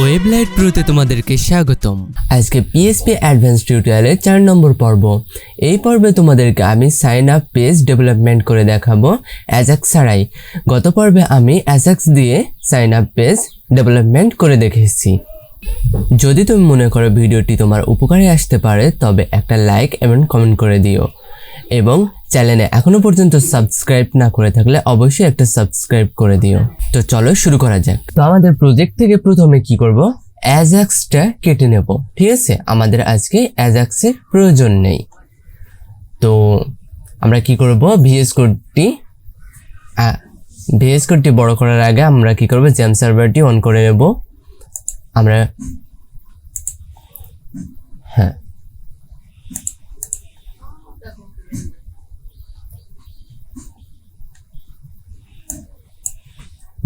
ওয়েবলাইট প্রোতে তোমাদেরকে স্বাগতম। আজকে PHP অ্যাডভান্স টিউটোরিয়ালের 4 নম্বর পর্ব। এই পর্বে তোমাদেরকে আমি সাইন আপ পেজ ডেভেলপমেন্ট করে দেখাবো অ্যাজাক্স ছাড়াই। গত পর্বে আমি অ্যাজাক্স দিয়ে সাইন আপ পেজ ডেভেলপমেন্ট করে দেখেছি। যদি তুমি মনে করো ভিডিওটি তোমার উপকারে আসতে পারে তবে একটা লাইক এবং কমেন্ট করে দিও, এবং চ্যানেলে এখনো পর্যন্ত সাবস্ক্রাইব না করে থাকলে অবশ্যই একটা সাবস্ক্রাইব করে দিও। তো চলো শুরু করা যাক। তো আমাদের প্রজেক্ট থেকে প্রথমে কি করব, অ্যাজাক্সটা কেটে নেব। ঠিক আছে, আমাদের আজকে অ্যাজাক্সের প্রয়োজন নেই। তো আমরা কি করব, ভিএস কোডটি বড় করার আগে আমরা কি করব, জেম সার্ভারটি অন করে নেব। আমরা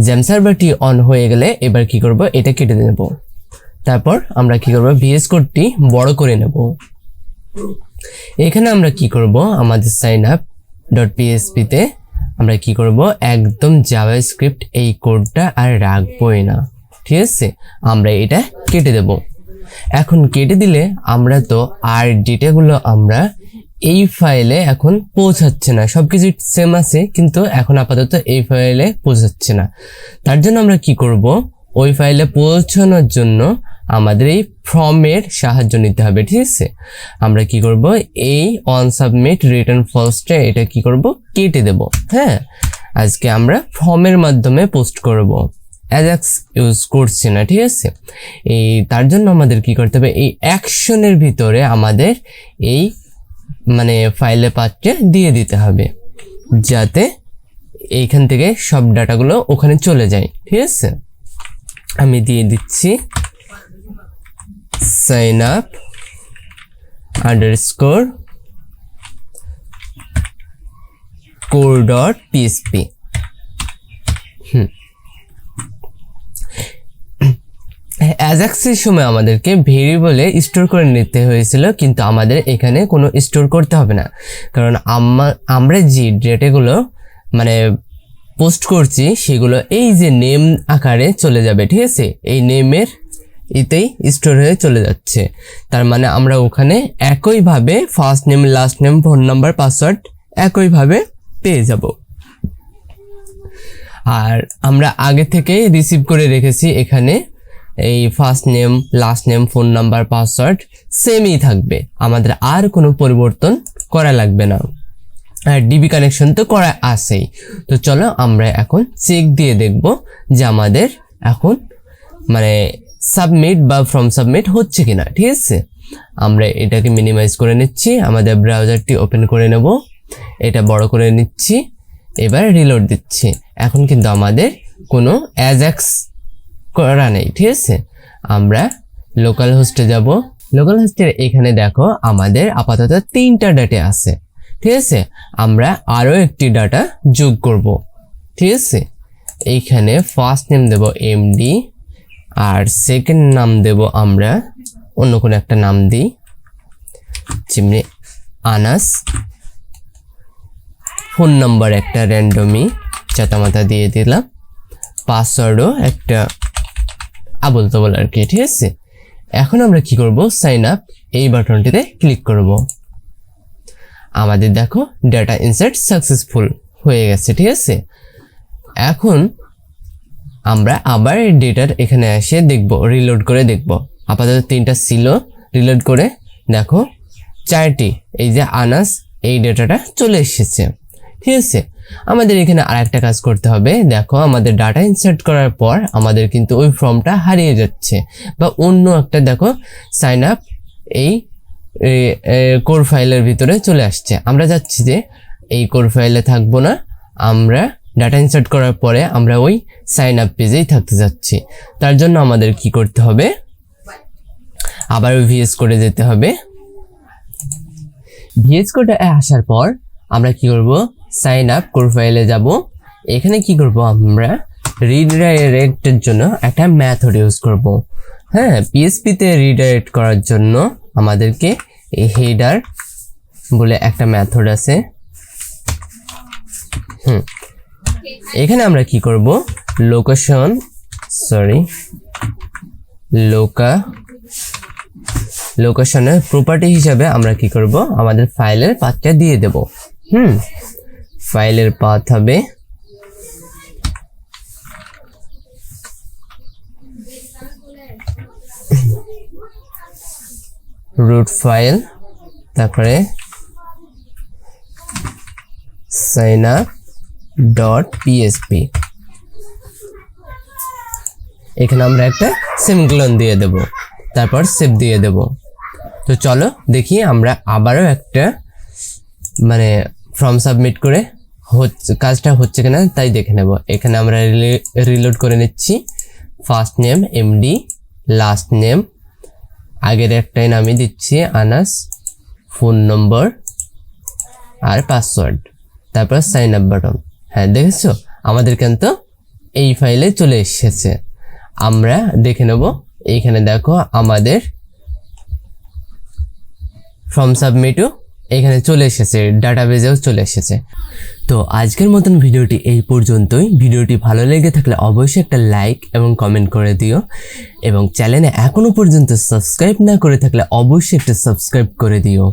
জেম সার্ভারটি অন হয়ে গেলে এবার কি করব, এটা কেটে নেব। তারপর আমরা কি করব, ভিএস কোডটি বড় করে নেব। এখানে আমরা কি করব, আমাদের signup.php তে আমরা কি করব, একদম জাভাস্ক্রিপ্ট এই কোডটা আর রাখবোই না। ঠিক আছে, আমরা এটা কেটে দেব। এখন কেটে দিলে আমরা তো আর ডেটাগুলো আমরা এই ফাইলে এখন পৌঁছাচ্ছে না, সবকিছু সেম আছে কিন্তু এখন আপাতত এই ফাইলে পৌঁছাচ্ছে না। তার জন্য আমরা কি করব, ওই ফাইলে পৌঁছানোর জন্য আমাদের এই ফর্মের সাহায্য নিতে হবে। ঠিক আছে, আমরা কি করব, এই অন সাবমিট রিটার্ন ফলসটা এটা কি করব, কেটে দেব। হ্যাঁ, আজকে আমরা ফর্মের মাধ্যমে পোস্ট করব, অ্যাজাক্স ইউজ করছি না। ঠিক আছে, তার জন্য আমাদের কি করতে হবে, এই অ্যাকশনের ভিতরে আমাদের এই ফাইলে পাথটা দিয়ে দিতে হবে যাতে এইখান থেকে সব ডাটাগুলো ওখানে চলে যায়। ঠিক আছে, আমি দিয়ে দিচ্ছি signup _ core.php। অ্যাজাক্সের সময় আমাদেরকে ভেরিয়েবলে স্টোর করে নিতে হয়েছিল, কিন্তু আমাদের এখানে কোনো স্টোর করতে হবে না, কারণ আমরা যে ডেটাগুলো পোস্ট করছি সেগুলো এই যে নেম আকারে চলে যাবে। ঠিক আছে, এই নেমের এতেই স্টোর হয়ে চলে যাচ্ছে। তার মানে আমরা ওখানে একইভাবে first name, last name, phone number, password একইভাবে পেয়ে যাব। আর আমরা আগে থেকেই রিসিভ করে রেখেছি, এখানে এই first name, last name, phone number, password সেমই থাকবে, আমাদের আর কোনো পরিবর্তন করা লাগবে না। আর ডিবি কানেকশন তো করা আছেই। তো চলো আমরা এখন চেক দিয়ে দেখব যে আমাদের এখন সাবমিট বা ফর্ম সাবমিট হচ্ছে কিনা। ঠিক আছে, আমরা এটাকে মিনিমাইজ করে নিচ্ছি, আমাদের ব্রাউজারটি ওপেন করে নেব, এটা বড় করে নিচ্ছি, এবার রিলোড দিচ্ছি। এখন কিন্তু আমাদের কোনো অ্যাজাক্স করা নেই। ঠিক আছে, আমরা লোকাল হোস্টে যাব। লোকাল হোস্টের এখানে দেখো আমাদের আপাতত 3টা ডাটা আছে। ঠিক আছে, আমরা আরও একটি ডাটা যোগ করব। ঠিক আছে, এইখানে ফার্স্ট নেম দেব এমডি, আর সেকেন্ড নাম দেব আমরা অন্য কোনো একটা নাম দিই, যেমনি আনাস। ফোন নাম্বার একটা র্যান্ডমই চাতামাতা দিয়ে দিলাম, পাসওয়ার্ডও একটা আবল তবল আর কি। ঠিক আছে, এখন আমরা কি করব, সাইন আপ এই বাটনটিতে ক্লিক করব। আমাদের দেখো ডাটা ইনসার্ট সাকসেসফুল হয়ে গেছে। ঠিক আছে, এখন আমরা আবার ডেটার এখানে এসে দেখব, রিলোড করে দেখব। আপাতত 3টা ছিল, রিলোড করে দেখো 4টি, এই যে আনাস এই ডেটাটা চলে এসেছে। ঠিক আছে, আমাদের এখানে আরেকটা কাজ করতে হবে। দেখো আমাদের ডাটা ইনসার্ট করার পর আমাদের কিন্তু ওই ফর্মটা হারিয়ে যাচ্ছে, বা অন্য একটা দেখো সাইন আপ এই কোর ফাইলের ভিতরে চলে আসছে। আমরা যাচ্ছি যে এই কোর ফাইলে থাকবো না, আমরা ডাটা ইনসার্ট করার পরে আমরা ওই সাইন আপ পেজেই থাকতে যাচ্ছি। তার জন্য আমাদের কি করতে হবে, আবার ভিএস কোডে যেতে হবে। ভিএস কোডে আসার পর আমরা কি করব, সাইন আপ কোর ফাইলে যাব। এখানে কি করব, আমরা রিডাইরেক্টের জন্য একটা মেথড ইউজ করব। হ্যাঁ, পিএইচপি তে রিডাইরেক্ট করার জন্য আমাদেরকে এই হেডার বলে একটা মেথড আছে। এখানে আমরা কি করব, লোকেশন লোকেশনের প্রপার্টি হিসাবে আমরা কি করব, আমাদের ফাইলের পাথটা দিয়ে দেব। ফাইলের পাথ হবে root ফাইল, তারপরে signup.php। এখানে আমরা একটা সেমিকোলন দিয়ে দেব, তারপর সেভ দিয়ে দেব। তো চলো দেখি আমরা আবারও একটা মানে ফর্ম সাবমিট করে কাজটা হচ্ছে কিনা তাই দেখে নেব। এখানে আমরা রিলোড করে নিচ্ছি। First name MD, last name আগের একটাই নামই দিচ্ছি আনাস, ফোন নম্বর আর পাসওয়ার্ড, তারপর সাইন আপ বাটন। হ্যাঁ দেখেছো আমাদের কিন্তু এই ফাইলে চলে এসেছে। আমরা দেখে নেব, এইখানে দেখো আমাদের ফর্ম সাবমিটও এখানে চলে এসেছে, ডাটাবেজেও চলে এসেছে। তো আজকের মতন ভিডিওটি এই পর্যন্তই। ভিডিওটি ভালো লেগে থাকলে অবশ্যই একটা লাইক এবং কমেন্ট করে দিও, এবং চ্যানেলে এখনো পর্যন্ত সাবস্ক্রাইব না করে থাকলে অবশ্যই একটা সাবস্ক্রাইব করে দিও।